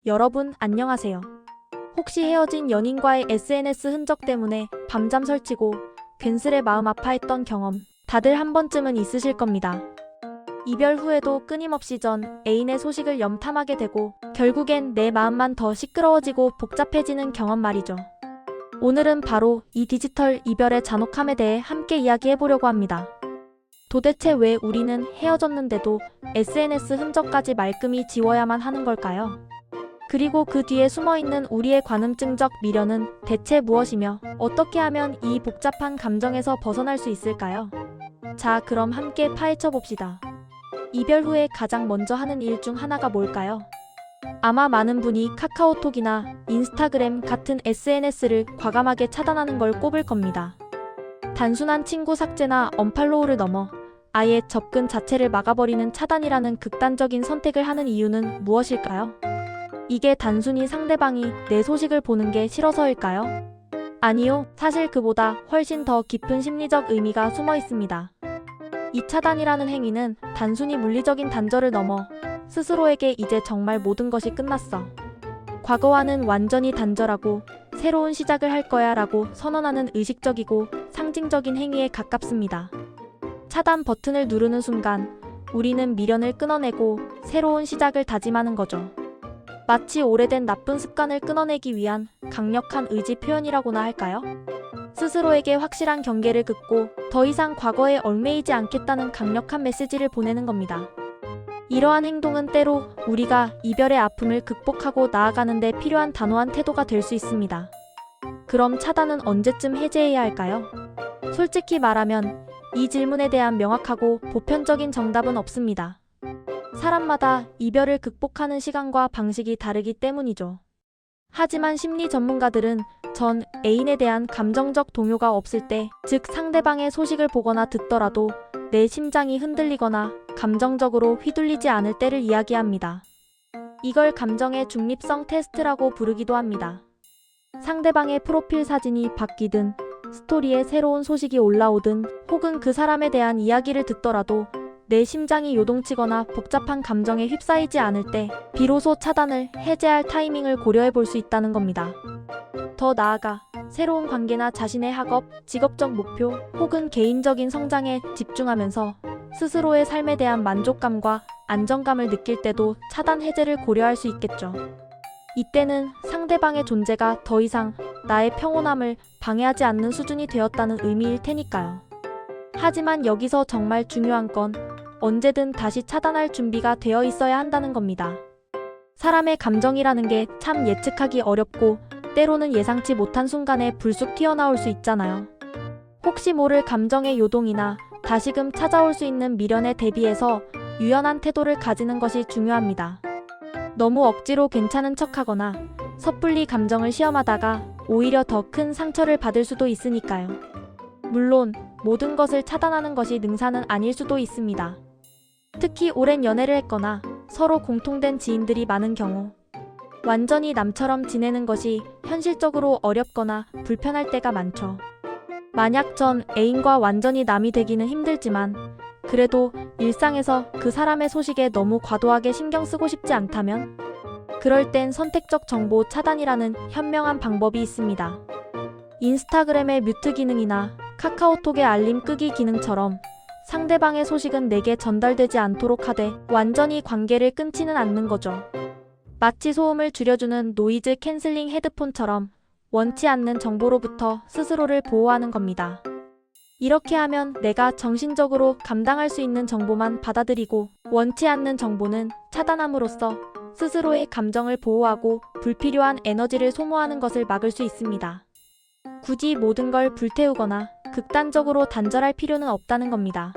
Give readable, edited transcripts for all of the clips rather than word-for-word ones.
여러분 안녕하세요. 혹시 헤어진 연인과의 SNS 흔적 때문에 밤잠 설치고 괜스레 마음 아파했던 경험 다들 한 번쯤은 있으실 겁니다. 이별 후에도 끊임없이 전 애인의 소식을 염탐하게 되고 결국엔 내 마음만 더 시끄러워지고 복잡해지는 경험 말이죠. 오늘은 바로 이 디지털 이별의 잔혹함에 대해 함께 이야기해보려고 합니다. 도대체 왜 우리는 헤어졌는데도 SNS 흔적까지 말끔히 지워야만 하는 걸까요? 그리고 그 뒤에 숨어있는 우리의 관음증적 미련은 대체 무엇이며 어떻게 하면 이 복잡한 감정에서 벗어날 수 있을까요? 자, 그럼 함께 파헤쳐 봅시다. 이별 후에 가장 먼저 하는 일 중 하나가 뭘까요? 아마 많은 분이 카카오톡이나 인스타그램 같은 SNS를 과감하게 차단하는 걸 꼽을 겁니다. 단순한 친구 삭제나 언팔로우를 넘어 아예 접근 자체를 막아버리는 차단이라는 극단적인 선택을 하는 이유는 무엇일까요? 이게 단순히 상대방이 내 소식을 보는 게 싫어서일까요? 아니요, 사실 그보다 훨씬 더 깊은 심리적 의미가 숨어 있습니다. 이 차단이라는 행위는 단순히 물리적인 단절을 넘어 스스로에게 이제 정말 모든 것이 끝났어. 과거와는 완전히 단절하고 새로운 시작을 할 거야 라고 선언하는 의식적이고 상징적인 행위에 가깝습니다. 차단 버튼을 누르는 순간 우리는 미련을 끊어내고 새로운 시작을 다짐하는 거죠. 마치 오래된 나쁜 습관을 끊어내기 위한 강력한 의지 표현이라고나 할까요? 스스로에게 확실한 경계를 긋고 더 이상 과거에 얽매이지 않겠다는 강력한 메시지를 보내는 겁니다. 이러한 행동은 때로 우리가 이별의 아픔을 극복하고 나아가는 데 필요한 단호한 태도가 될 수 있습니다. 그럼 차단은 언제쯤 해제해야 할까요? 솔직히 말하면 이 질문에 대한 명확하고 보편적인 정답은 없습니다. 사람마다 이별을 극복하는 시간과 방식이 다르기 때문이죠. 하지만 심리 전문가들은 전 애인에 대한 감정적 동요가 없을 때, 즉 상대방의 소식을 보거나 듣더라도 내 심장이 흔들리거나 감정적으로 휘둘리지 않을 때를 이야기합니다. 이걸 감정의 중립성 테스트라고 부르기도 합니다. 상대방의 프로필 사진이 바뀌든 스토리에 새로운 소식이 올라오든 혹은 그 사람에 대한 이야기를 듣더라도 내 심장이 요동치거나 복잡한 감정에 휩싸이지 않을 때 비로소 차단을 해제할 타이밍을 고려해 볼 수 있다는 겁니다. 더 나아가 새로운 관계나 자신의 학업, 직업적 목표 혹은 개인적인 성장에 집중하면서 스스로의 삶에 대한 만족감과 안정감을 느낄 때도 차단 해제를 고려할 수 있겠죠. 이때는 상대방의 존재가 더 이상 나의 평온함을 방해하지 않는 수준이 되었다는 의미일 테니까요. 하지만 여기서 정말 중요한 건 언제든 다시 차단할 준비가 되어 있어야 한다는 겁니다. 사람의 감정이라는 게 참 예측하기 어렵고 때로는 예상치 못한 순간에 불쑥 튀어나올 수 있잖아요. 혹시 모를 감정의 요동이나 다시금 찾아올 수 있는 미련에 대비해서 유연한 태도를 가지는 것이 중요합니다. 너무 억지로 괜찮은 척하거나 섣불리 감정을 시험하다가 오히려 더 큰 상처를 받을 수도 있으니까요. 물론 모든 것을 차단하는 것이 능사는 아닐 수도 있습니다. 특히 오랜 연애를 했거나 서로 공통된 지인들이 많은 경우 완전히 남처럼 지내는 것이 현실적으로 어렵거나 불편할 때가 많죠. 만약 전 애인과 완전히 남이 되기는 힘들지만 그래도 일상에서 그 사람의 소식에 너무 과도하게 신경 쓰고 싶지 않다면 그럴 땐 선택적 정보 차단이라는 현명한 방법이 있습니다. 인스타그램의 뮤트 기능이나 카카오톡의 알림 끄기 기능처럼 상대방의 소식은 내게 전달되지 않도록 하되 완전히 관계를 끊지는 않는 거죠. 마치 소음을 줄여주는 노이즈 캔슬링 헤드폰처럼 원치 않는 정보로부터 스스로를 보호하는 겁니다. 이렇게 하면 내가 정신적으로 감당할 수 있는 정보만 받아들이고 원치 않는 정보는 차단함으로써 스스로의 감정을 보호하고 불필요한 에너지를 소모하는 것을 막을 수 있습니다. 굳이 모든 걸 불태우거나 극단적으로 단절할 필요는 없다는 겁니다.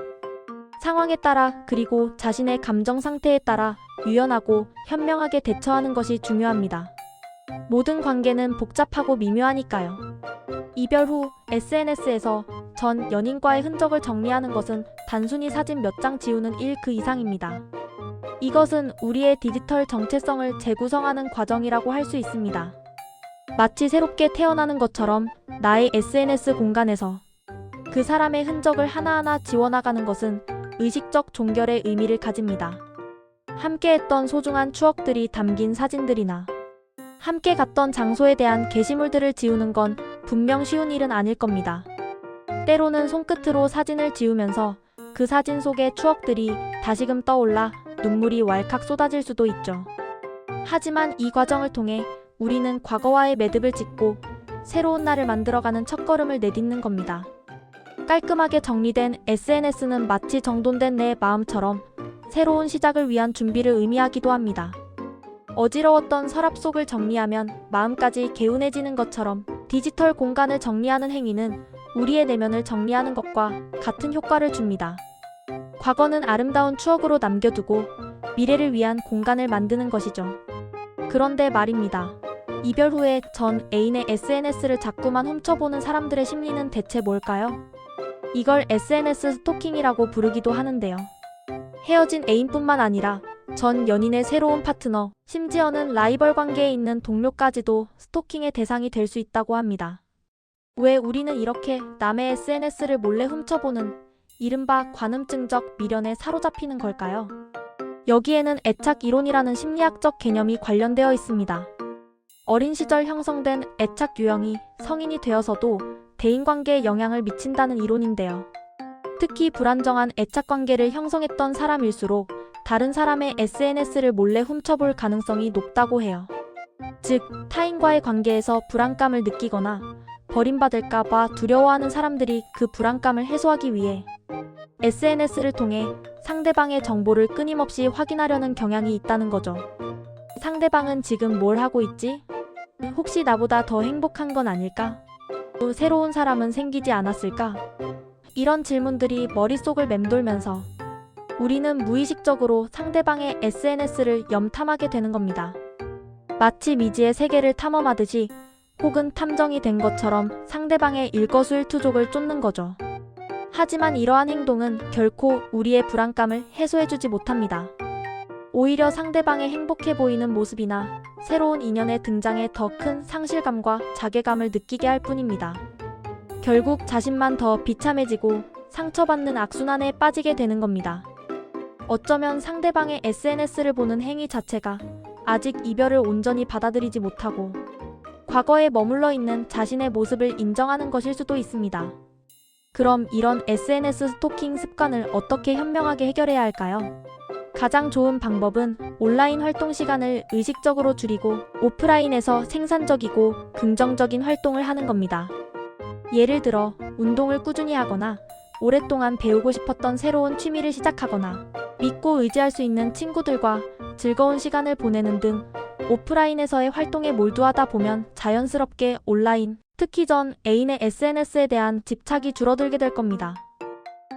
상황에 따라 그리고 자신의 감정 상태에 따라 유연하고 현명하게 대처하는 것이 중요합니다. 모든 관계는 복잡하고 미묘하니까요. 이별 후 SNS에서 전 연인과의 흔적을 정리하는 것은 단순히 사진 몇 장 지우는 일 그 이상입니다. 이것은 우리의 디지털 정체성을 재구성하는 과정이라고 할 수 있습니다. 마치 새롭게 태어나는 것처럼 나의 SNS 공간에서 그 사람의 흔적을 하나하나 지워나가는 것은 의식적 종결의 의미를 가집니다. 함께했던 소중한 추억들이 담긴 사진들이나 함께 갔던 장소에 대한 게시물들을 지우는 건 분명 쉬운 일은 아닐 겁니다. 때로는 손끝으로 사진을 지우면서 그 사진 속의 추억들이 다시금 떠올라 눈물이 왈칵 쏟아질 수도 있죠. 하지만 이 과정을 통해 우리는 과거와의 매듭을 짓고 새로운 날을 만들어가는 첫걸음을 내딛는 겁니다. 깔끔하게 정리된 SNS는 마치 정돈된 내 마음처럼 새로운 시작을 위한 준비를 의미하기도 합니다. 어지러웠던 서랍 속을 정리하면 마음까지 개운해지는 것처럼 디지털 공간을 정리하는 행위는 우리의 내면을 정리하는 것과 같은 효과를 줍니다. 과거는 아름다운 추억으로 남겨두고 미래를 위한 공간을 만드는 것이죠. 그런데 말입니다. 이별 후에 전 애인의 SNS를 자꾸만 훔쳐보는 사람들의 심리는 대체 뭘까요? 이걸 SNS 스토킹이라고 부르기도 하는데요. 헤어진 애인뿐만 아니라 전 연인의 새로운 파트너, 심지어는 라이벌 관계에 있는 동료까지도 스토킹의 대상이 될 수 있다고 합니다. 왜 우리는 이렇게 남의 SNS를 몰래 훔쳐보는 이른바 관음증적 미련에 사로잡히는 걸까요? 여기에는 애착 이론이라는 심리학적 개념이 관련되어 있습니다. 어린 시절 형성된 애착 유형이 성인이 되어서도 대인관계에 영향을 미친다는 이론인데요. 특히 불안정한 애착관계를 형성했던 사람일수록 다른 사람의 SNS를 몰래 훔쳐볼 가능성이 높다고 해요. 즉, 타인과의 관계에서 불안감을 느끼거나 버림받을까봐 두려워하는 사람들이 그 불안감을 해소하기 위해 SNS를 통해 상대방의 정보를 끊임없이 확인하려는 경향이 있다는 거죠. 상대방은 지금 뭘 하고 있지? 혹시 나보다 더 행복한 건 아닐까? 또 새로운 사람은 생기지 않았을까? 이런 질문들이 머릿속을 맴돌면서 우리는 무의식적으로 상대방의 SNS를 염탐하게 되는 겁니다. 마치 미지의 세계를 탐험하듯이 혹은 탐정이 된 것처럼 상대방의 일거수일투족을 쫓는 거죠. 하지만 이러한 행동은 결코 우리의 불안감을 해소해주지 못합니다. 오히려 상대방의 행복해 보이는 모습이나 새로운 인연의 등장에 더 큰 상실감과 자괴감을 느끼게 할 뿐입니다. 결국 자신만 더 비참해지고 상처받는 악순환에 빠지게 되는 겁니다. 어쩌면 상대방의 SNS를 보는 행위 자체가 아직 이별을 온전히 받아들이지 못하고 과거에 머물러 있는 자신의 모습을 인정하는 것일 수도 있습니다. 그럼 이런 SNS 스토킹 습관을 어떻게 현명하게 해결해야 할까요? 가장 좋은 방법은 온라인 활동 시간을 의식적으로 줄이고 오프라인에서 생산적이고 긍정적인 활동을 하는 겁니다. 예를 들어 운동을 꾸준히 하거나 오랫동안 배우고 싶었던 새로운 취미를 시작하거나 믿고 의지할 수 있는 친구들과 즐거운 시간을 보내는 등 오프라인에서의 활동에 몰두하다 보면 자연스럽게 온라인, 특히 전 애인의 SNS에 대한 집착이 줄어들게 될 겁니다.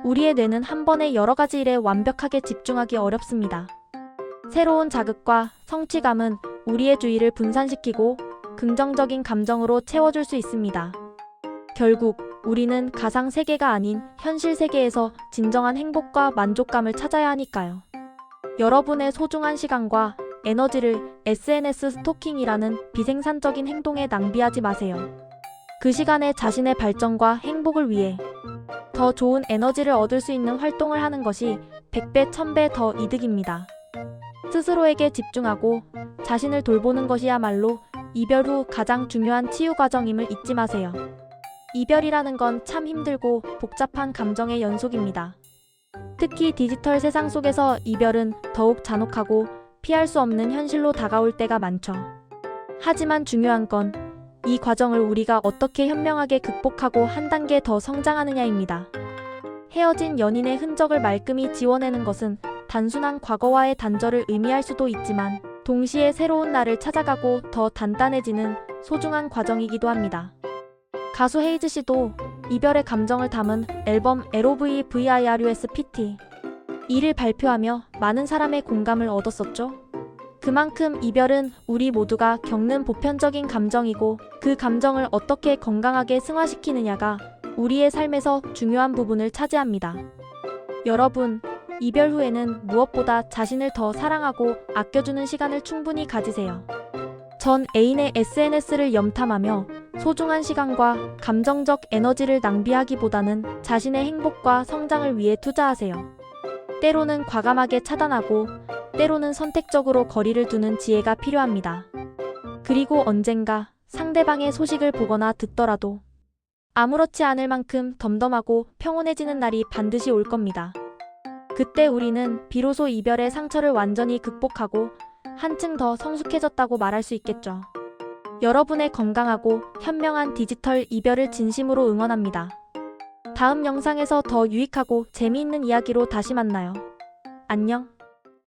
우리의 뇌는 한 번에 여러 가지 일에 완벽하게 집중하기 어렵습니다. 새로운 자극과 성취감은 우리의 주의를 분산시키고 긍정적인 감정으로 채워줄 수 있습니다. 결국 우리는 가상 세계가 아닌 현실 세계에서 진정한 행복과 만족감을 찾아야 하니까요. 여러분의 소중한 시간과 에너지를 SNS 스토킹이라는 비생산적인 행동에 낭비하지 마세요. 그 시간에 자신의 발전과 행복을 위해 더 좋은 에너지를 얻을 수 있는 활동을 하는 것이 100배, 1000배 더 이득입니다. 스스로에게 집중하고 자신을 돌보는 것이야말로 이별 후 가장 중요한 치유 과정임을 잊지 마세요. 이별이라는 건 참 힘들고 복잡한 감정의 연속입니다. 특히 디지털 세상 속에서 이별은 더욱 잔혹하고 피할 수 없는 현실로 다가올 때가 많죠. 하지만 중요한 건 이 과정을 우리가 어떻게 현명하게 극복하고 한 단계 더 성장하느냐입니다. 헤어진 연인의 흔적을 말끔히 지워내는 것은 단순한 과거와의 단절을 의미할 수도 있지만 동시에 새로운 나를 찾아가고 더 단단해지는 소중한 과정이기도 합니다. 가수 헤이즈 씨도 이별의 감정을 담은 앨범 LOVE VIRUSPT 2를 발표하며 많은 사람의 공감을 얻었었죠. 그만큼 이별은 우리 모두가 겪는 보편적인 감정이고 그 감정을 어떻게 건강하게 승화시키느냐가 우리의 삶에서 중요한 부분을 차지합니다. 여러분, 이별 후에는 무엇보다 자신을 더 사랑하고 아껴주는 시간을 충분히 가지세요. 전 애인의 SNS를 염탐하며 소중한 시간과 감정적 에너지를 낭비하기보다는 자신의 행복과 성장을 위해 투자하세요. 때로는 과감하게 차단하고 때로는 선택적으로 거리를 두는 지혜가 필요합니다. 그리고 언젠가 상대방의 소식을 보거나 듣더라도 아무렇지 않을 만큼 덤덤하고 평온해지는 날이 반드시 올 겁니다. 그때 우리는 비로소 이별의 상처를 완전히 극복하고 한층 더 성숙해졌다고 말할 수 있겠죠. 여러분의 건강하고 현명한 디지털 이별을 진심으로 응원합니다. 다음 영상에서 더 유익하고 재미있는 이야기로 다시 만나요. 안녕.